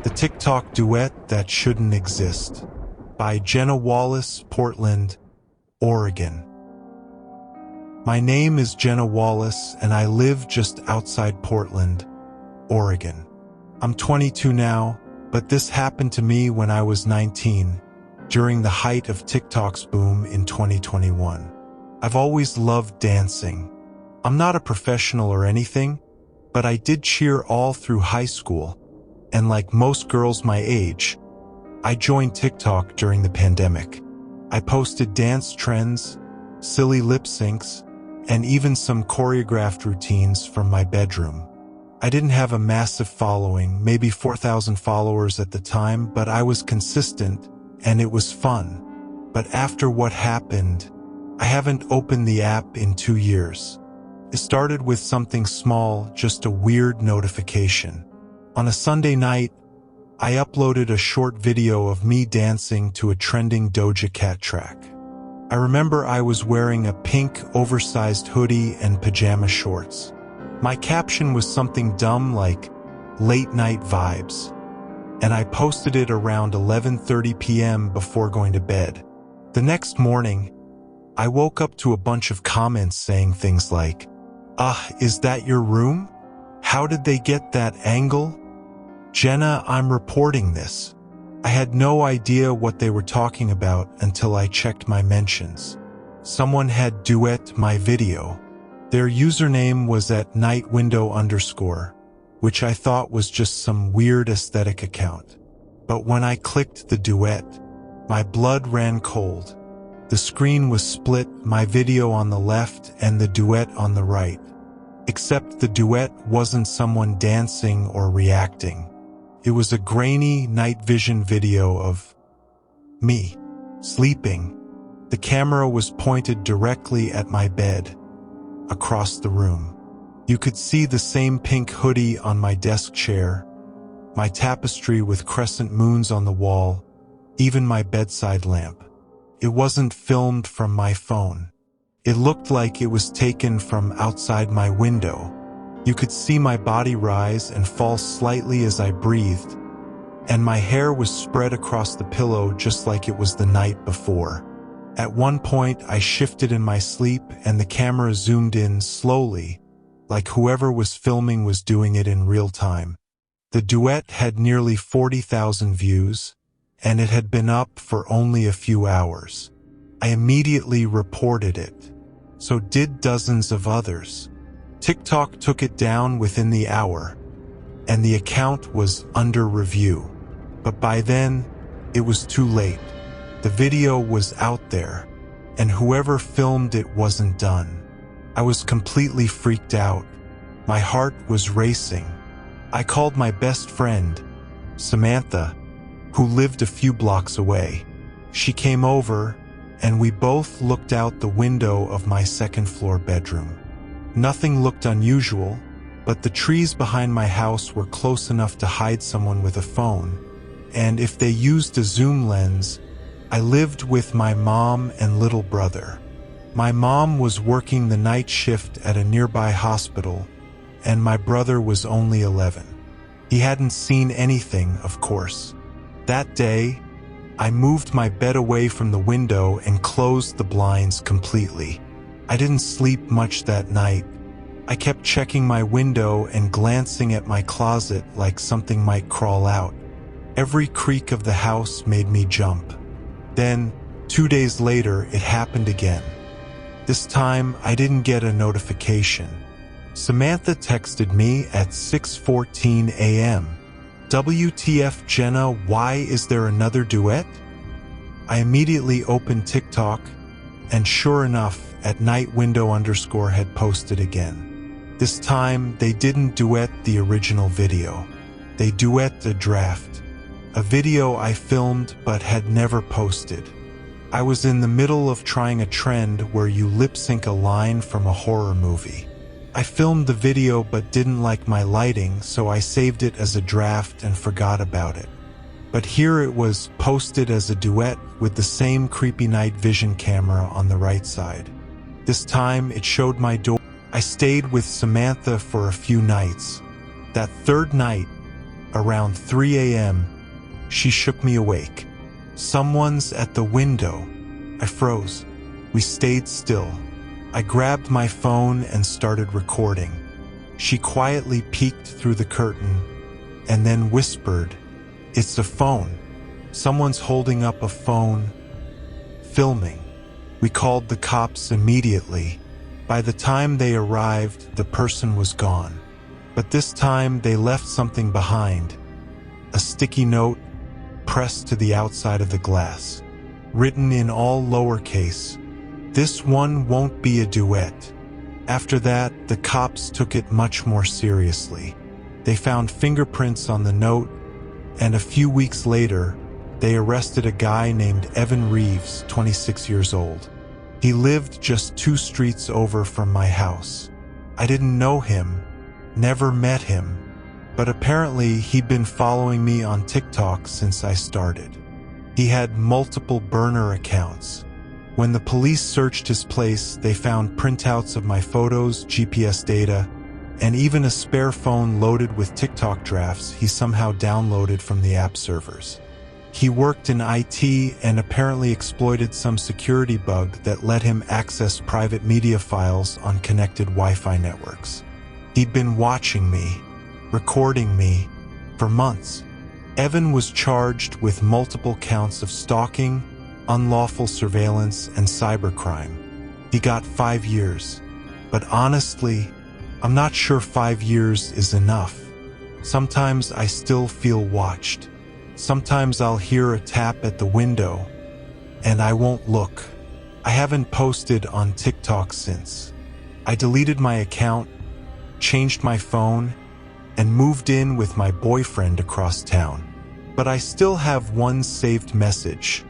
The TikTok duet that shouldn't exist, by Jenna Wallace, Portland, Oregon. My name is Jenna Wallace and I live just outside Portland, Oregon. I'm 22 now, but this happened to me when I was 19, during the height of TikTok's boom in 2021. I've always loved dancing. I'm not a professional or anything, but I did cheer all through high school, and like most girls my age, I joined TikTok during the pandemic. I posted dance trends, silly lip syncs, and even some choreographed routines from my bedroom. I didn't have a massive following, maybe 4,000 followers at the time, but I was consistent and it was fun. But after what happened, I haven't opened the app in 2 years. It started with something small, just a weird notification. On a Sunday night, I uploaded a short video of me dancing to a trending Doja Cat track. I remember I was wearing a pink, oversized hoodie and pajama shorts. My caption was something dumb like, "Late night vibes," and I posted it around 11:30 p.m. before going to bed. The next morning, I woke up to a bunch of comments saying things like, is that your room? How did they get that angle? Jenna, I'm reporting this. I had no idea what they were talking about until I checked my mentions. Someone had duet my video. Their username was at @nightwindow_, which I thought was just some weird aesthetic account. But when I clicked the duet, my blood ran cold. The screen was split, my video on the left and the duet on the right. Except the duet wasn't someone dancing or reacting. It was a grainy night vision video of me sleeping. The camera was pointed directly at my bed, across the room. You could see the same pink hoodie on my desk chair, my tapestry with crescent moons on the wall, even my bedside lamp. It wasn't filmed from my phone. It looked like it was taken from outside my window. You could see my body rise and fall slightly as I breathed, and my hair was spread across the pillow just like it was the night before. At one point, I shifted in my sleep and the camera zoomed in slowly, like whoever was filming was doing it in real time. The duet had nearly 40,000 views, and it had been up for only a few hours. I immediately reported it. So did dozens of others. TikTok took it down within the hour, and the account was under review. But by then, it was too late. The video was out there, and whoever filmed it wasn't done. I was completely freaked out. My heart was racing. I called my best friend, Samantha, who lived a few blocks away. She came over, and we both looked out the window of my second-floor bedroom. Nothing looked unusual, but the trees behind my house were close enough to hide someone with a phone, and if they used a zoom lens, I lived with my mom and little brother. My mom was working the night shift at a nearby hospital, and my brother was only 11. He hadn't seen anything, of course. That day, I moved my bed away from the window and closed the blinds completely. I didn't sleep much that night. I kept checking my window and glancing at my closet like something might crawl out. Every creak of the house made me jump. Then, 2 days later, it happened again. This time, I didn't get a notification. Samantha texted me at 6:14 a.m. WTF Jenna, why is there another duet? I immediately opened TikTok, and sure enough, at @nightwindow_ had posted again. This time, they didn't duet the original video. They duet a draft, a video I filmed but had never posted. I was in the middle of trying a trend where you lip-sync a line from a horror movie. I filmed the video but didn't like my lighting, so I saved it as a draft and forgot about it. But here it was posted as a duet with the same creepy night vision camera on the right side. This time it showed my door. I stayed with Samantha for a few nights. That third night, Around 3 a.m., she shook me awake. "Someone's at the window." I froze. We stayed still. I grabbed my phone and started recording. She quietly peeked through the curtain and then whispered, "It's a phone. Someone's holding up a phone, filming." We called the cops immediately. By the time they arrived, the person was gone. But this time they left something behind. A sticky note pressed to the outside of the glass, written in all lowercase, "This one won't be a duet." After that, the cops took it much more seriously. They found fingerprints on the note, and a few weeks later, they arrested a guy named Evan Reeves, 26 years old. He lived just 2 streets over from my house. I didn't know him, never met him, but apparently he'd been following me on TikTok since I started. He had multiple burner accounts. When the police searched his place, they found printouts of my photos, GPS data, and even a spare phone loaded with TikTok drafts he somehow downloaded from the app servers. He worked in IT and apparently exploited some security bug that let him access private media files on connected Wi-Fi networks. He'd been watching me, recording me, for months. Evan was charged with multiple counts of stalking, unlawful surveillance, and cybercrime. He got 5 years. But honestly, I'm not sure 5 years is enough. Sometimes I still feel watched. Sometimes I'll hear a tap at the window, and I won't look. I haven't posted on TikTok since. I deleted my account, changed my phone, and moved in with my boyfriend across town. But I still have one saved message.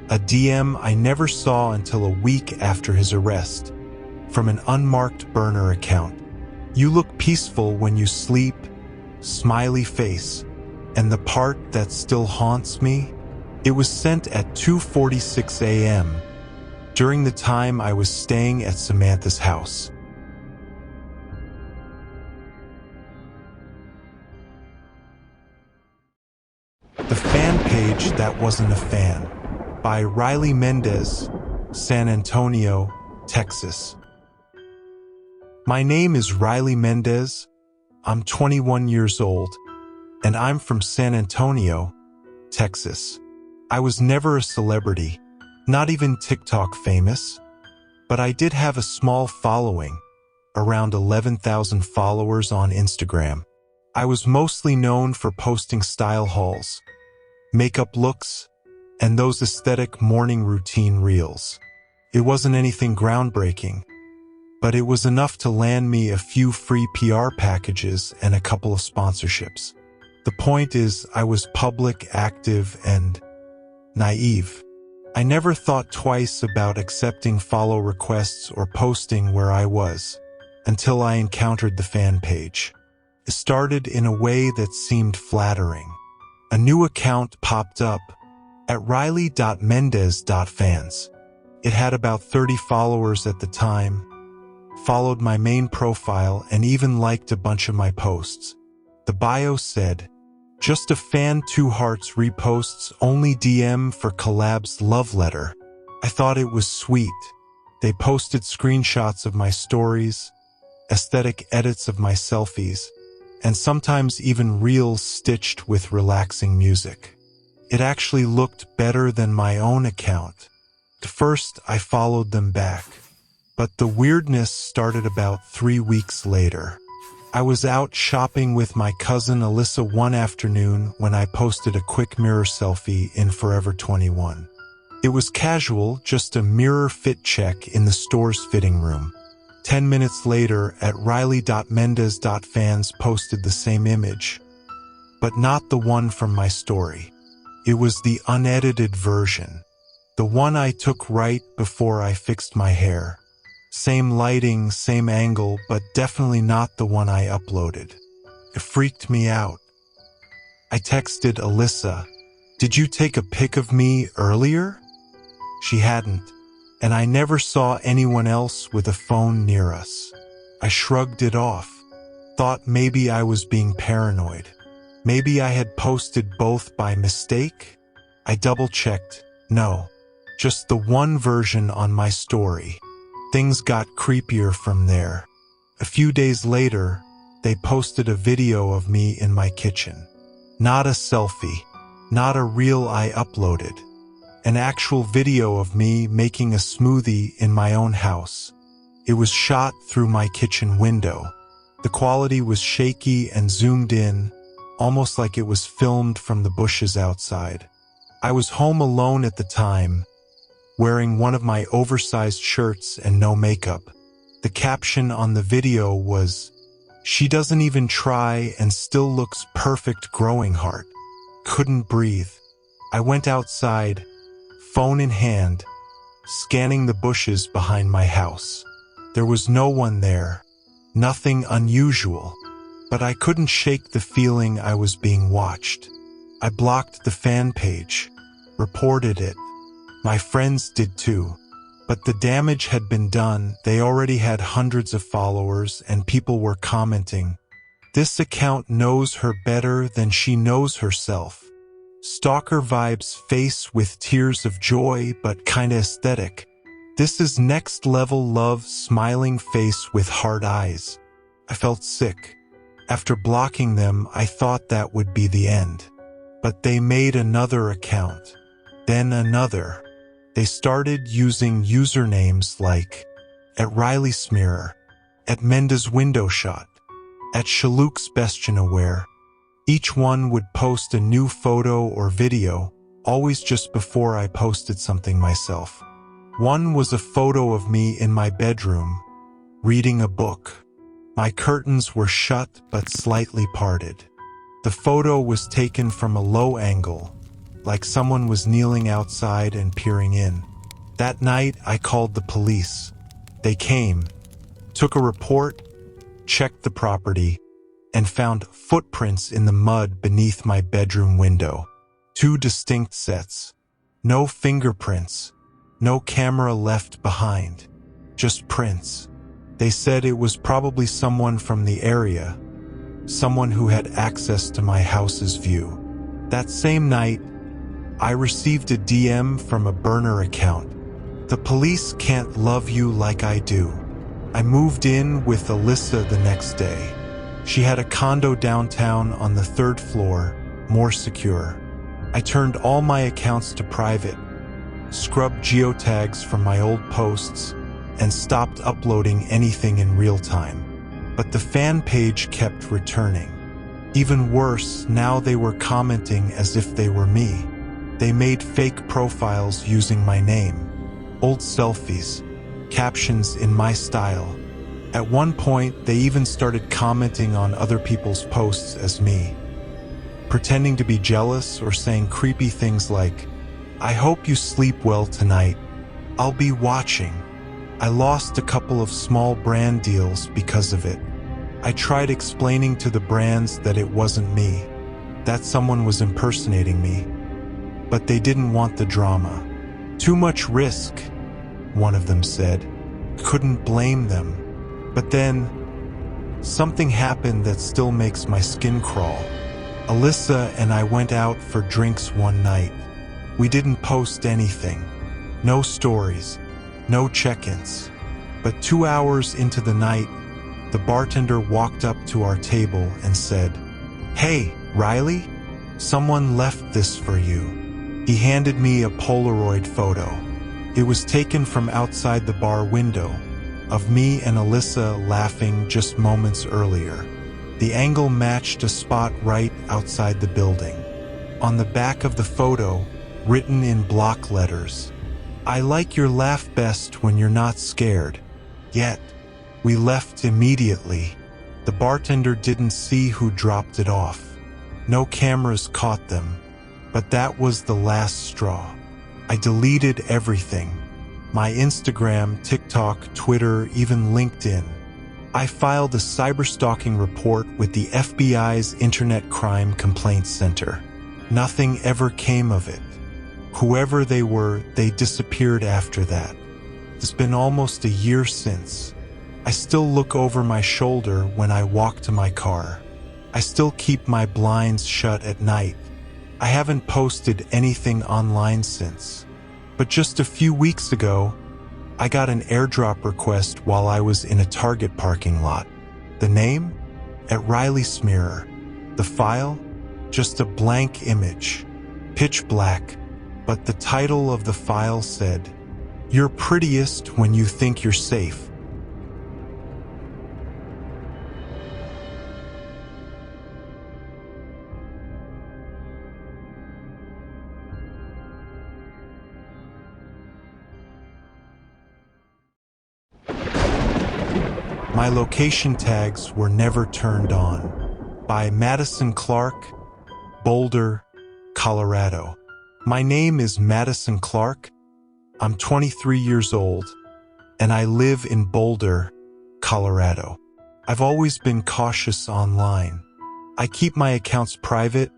A DM I never saw until a week after his arrest, from an unmarked burner account. "You look peaceful when you sleep," smiley face. And the part that still haunts me? It was sent at 2:46 a.m., during the time I was staying at Samantha's house. The fan page that wasn't a fan, by Riley Mendez, San Antonio, Texas. My name is Riley Mendez. I'm 21 years old, and I'm from San Antonio, Texas. I was never a celebrity, not even TikTok famous, but I did have a small following, around 11,000 followers on Instagram. I was mostly known for posting style hauls, makeup looks, and those aesthetic morning routine reels. It wasn't anything groundbreaking, but it was enough to land me a few free PR packages and a couple of sponsorships. The point is, I was public, active, and naive. I never thought twice about accepting follow requests or posting where I was, until I encountered the fan page. It started in a way that seemed flattering. A new account popped up at riley.mendez.fans. It had about 30 followers at the time, followed my main profile, and even liked a bunch of my posts. The bio said, "Just a fan, 2 hearts, reposts, only DM for collabs, love letter." I thought it was sweet. They posted screenshots of my stories, aesthetic edits of my selfies, and sometimes even reels stitched with relaxing music. It actually looked better than my own account. At first, I followed them back, but the weirdness started about 3 weeks later. I was out shopping with my cousin Alyssa one afternoon when I posted a quick mirror selfie in Forever 21. It was casual, just a mirror fit check in the store's fitting room. 10 minutes later, at riley.mendez.fans posted the same image, but not the one from my story. It was the unedited version, the one I took right before I fixed my hair. Same lighting, same angle, but definitely not the one I uploaded. It freaked me out. I texted Alyssa, "Did you take a pic of me earlier?" She hadn't, and I never saw anyone else with a phone near us. I shrugged it off, thought maybe I was being paranoid. Maybe I had posted both by mistake? I double-checked. No, just the one version on my story. Things got creepier from there. A few days later, they posted a video of me in my kitchen. Not a selfie, not a reel I uploaded. An actual video of me making a smoothie in my own house. It was shot through my kitchen window. The quality was shaky and zoomed in, almost like it was filmed from the bushes outside. I was home alone at the time, wearing one of my oversized shirts and no makeup. The caption on the video was, "She doesn't even try and still looks perfect growing heart." Couldn't breathe. I went outside, phone in hand, scanning the bushes behind my house. There was no one there, nothing unusual, but I couldn't shake the feeling I was being watched. I blocked the fan page, reported it. My friends did too. But the damage had been done. They already had hundreds of followers and people were commenting, "This account knows her better than she knows herself." Stalker vibes, face with tears of joy but kinda aesthetic. This is next level love, smiling face with hard eyes. I felt sick. After blocking them, I thought that would be the end. But they made another account. Then another. They started using usernames like @RileySmearer, @MendasWindowShot, @Shalook's Each one would post a new photo or video, always just before I posted something myself. One was a photo of me in my bedroom, reading a book. My curtains were shut but slightly parted. The photo was taken from a low angle, like someone was kneeling outside and peering in. That night, I called the police. They came, took a report, checked the property, and found footprints in the mud beneath my bedroom window. 2 distinct sets. No fingerprints, no camera left behind, just prints. They said it was probably someone from the area, someone who had access to my house's view. That same night, I received a DM from a burner account. "The police can't love you like I do." I moved in with Alyssa the next day. She had a condo downtown on the 3rd floor, more secure. I turned all my accounts to private, scrubbed geotags from my old posts, and stopped uploading anything in real time. But the fan page kept returning. Even worse, now they were commenting as if they were me. They made fake profiles using my name, old selfies, captions in my style. At one point, they even started commenting on other people's posts as me, pretending to be jealous or saying creepy things like, "I hope you sleep well tonight. I'll be watching." I lost a couple of small brand deals because of it. I tried explaining to the brands that it wasn't me, that someone was impersonating me, but they didn't want the drama. "Too much risk," one of them said. Couldn't blame them. But then, something happened that still makes my skin crawl. Alyssa and I went out for drinks one night. We didn't post anything. No stories, no check-ins. But 2 hours into the night, the bartender walked up to our table and said, "Hey, Riley, someone left this for you." He handed me a Polaroid photo. It was taken from outside the bar window, of me and Alyssa laughing just moments earlier. The angle matched a spot right outside the building. On the back of the photo, written in block letters, "I like your laugh best when you're not scared." Yet, we left immediately. The bartender didn't see who dropped it off. No cameras caught them. But that was the last straw. I deleted everything. My Instagram, TikTok, Twitter, even LinkedIn. I filed a cyberstalking report with the FBI's Internet Crime Complaints Center. Nothing ever came of it. Whoever they were, they disappeared after that. It's been almost a year since. I still look over my shoulder when I walk to my car. I still keep my blinds shut at night. I haven't posted anything online since. But just a few weeks ago, I got an airdrop request while I was in a Target parking lot. The name? At Riley Smearer. The file? Just a blank image. Pitch black. But the title of the file said, "You're prettiest when you think you're safe." My location tags were never turned on. By Madison Clark, Boulder, Colorado. My name is Madison Clark. I'm 23 years old, and I live in Boulder, Colorado. I've always been cautious online. I keep my accounts private.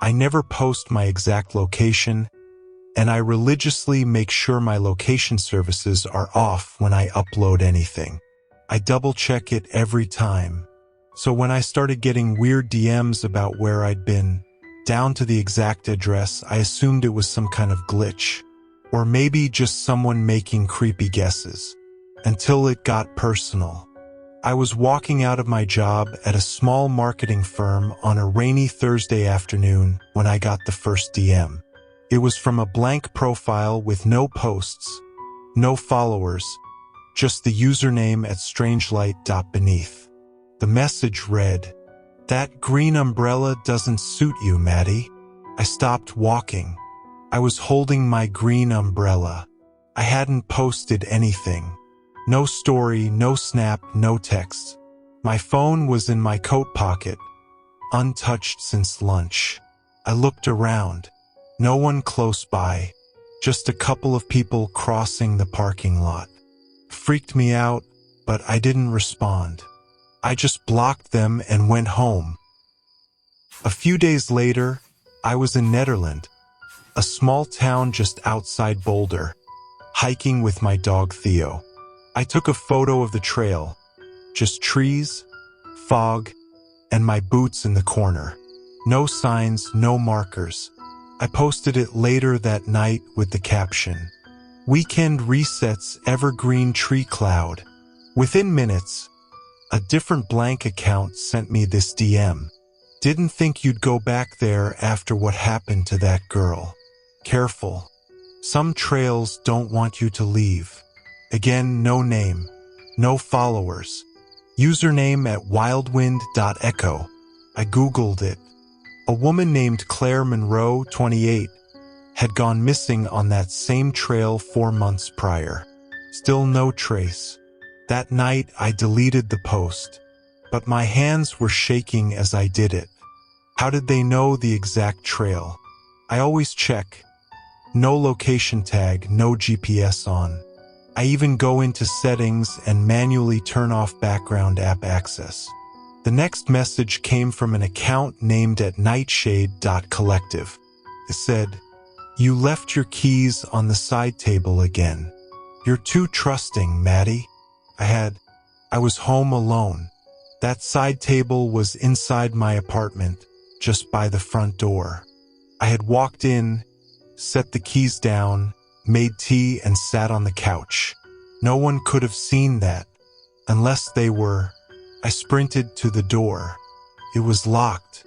I never post my exact location, and I religiously make sure my location services are off when I upload anything. I double-check it every time. So when I started getting weird DMs about where I'd been, down to the exact address, I assumed it was some kind of glitch. Or maybe just someone making creepy guesses. Until it got personal. I was walking out of my job at a small marketing firm on a rainy Thursday afternoon when I got the first DM. It was from a blank profile with no posts, no followers, just the username at strangelight.beneath. The message read, "That green umbrella doesn't suit you, Maddie." I stopped walking. I was holding my green umbrella. I hadn't posted anything. No story, no snap, no text. My phone was in my coat pocket, untouched since lunch. I looked around. No one close by. Just a couple of people crossing the parking lot. Freaked me out, but I didn't respond. I just blocked them and went home. A few days later, I was in Nederland, a small town just outside Boulder, hiking with my dog Theo. I took a photo of the trail, just trees, fog, and my boots in the corner. No signs, no markers. I posted it later that night with the caption, "Weekend resets evergreen tree cloud." Within minutes, a different blank account sent me this DM. "Didn't think you'd go back there after what happened to that girl. Careful. Some trails don't want you to leave." Again, no name, no followers. Username at wildwind.echo. I Googled it. A woman named Claire Monroe, 28, had gone missing on that same trail 4 months prior. Still no trace. That night, I deleted the post, but my hands were shaking as I did it. How did they know the exact trail? I always check. No location tag, no GPS on. I even go into settings and manually turn off background app access. The next message came from an account named at nightshade.collective. It said, "You left your keys on the side table again. You're too trusting, Maddie." I was home alone. That side table was inside my apartment, just by the front door. I had walked in, set the keys down, made tea, and sat on the couch. No one could have seen that, unless they were. I sprinted to the door. It was locked.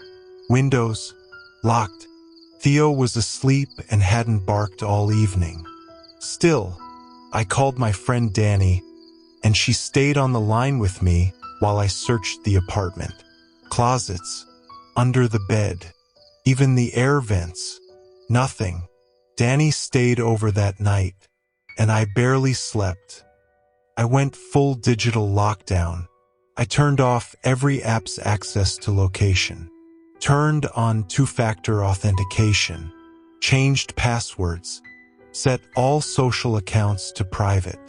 Windows, locked. Theo was asleep and hadn't barked all evening. Still, I called my friend Danny, and she stayed on the line with me while I searched the apartment. Closets, under the bed, even the air vents. Nothing. Danny stayed over that night, and I barely slept. I went full digital lockdown. I turned off every app's access to location, turned on two-factor authentication, changed passwords, set all social accounts to private,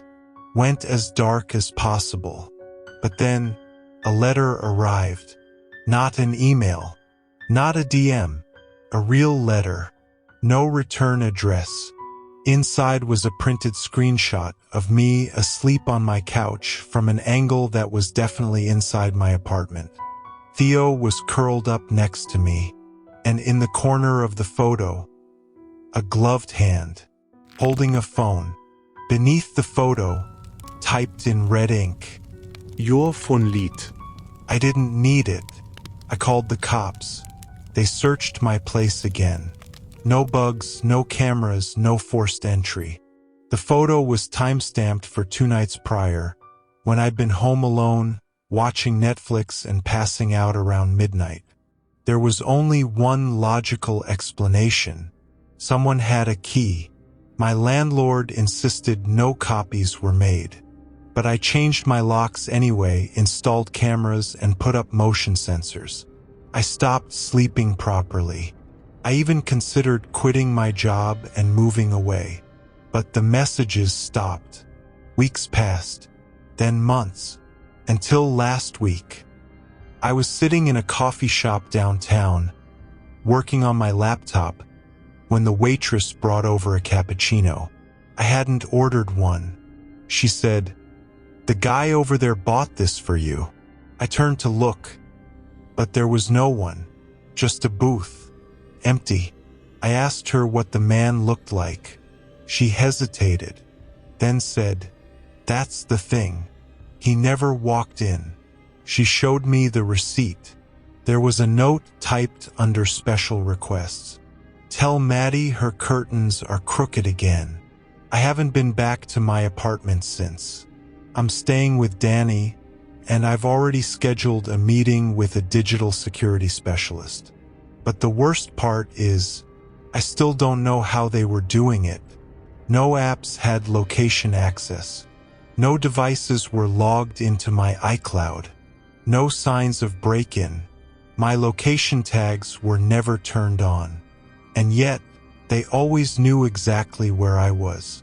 went as dark as possible. But then, a letter arrived. Not an email, not a DM, a real letter. No return address. Inside was a printed screenshot of me asleep on my couch from an angle that was definitely inside my apartment. Theo was curled up next to me, and in the corner of the photo, a gloved hand, holding a phone. Beneath the photo, typed in red ink, Your phone Lied. I didn't need it. I called the cops. They searched my place again. No bugs, no cameras, no forced entry. The photo was time-stamped for 2 nights prior, when I'd been home alone, watching Netflix and passing out around midnight. There was only one logical explanation. Someone had a key. My landlord insisted no copies were made. But I changed my locks anyway, installed cameras, and put up motion sensors. I stopped sleeping properly. I even considered quitting my job and moving away. But the messages stopped. Weeks passed, then months, until last week. I was sitting in a coffee shop downtown, working on my laptop, when the waitress brought over a cappuccino. I hadn't ordered one. She said, "The guy over there bought this for you." I turned to look, but there was no one, just a booth, empty. I asked her what the man looked like. She hesitated, then said, "That's the thing. He never walked in." She showed me the receipt. There was a note typed under special requests. "Tell Maddie her curtains are crooked again." I haven't been back to my apartment since. I'm staying with Danny, and I've already scheduled a meeting with a digital security specialist. But the worst part is, I still don't know how they were doing it. No apps had location access. No devices were logged into my iCloud. No signs of break-in. My location tags were never turned on. And yet, they always knew exactly where I was.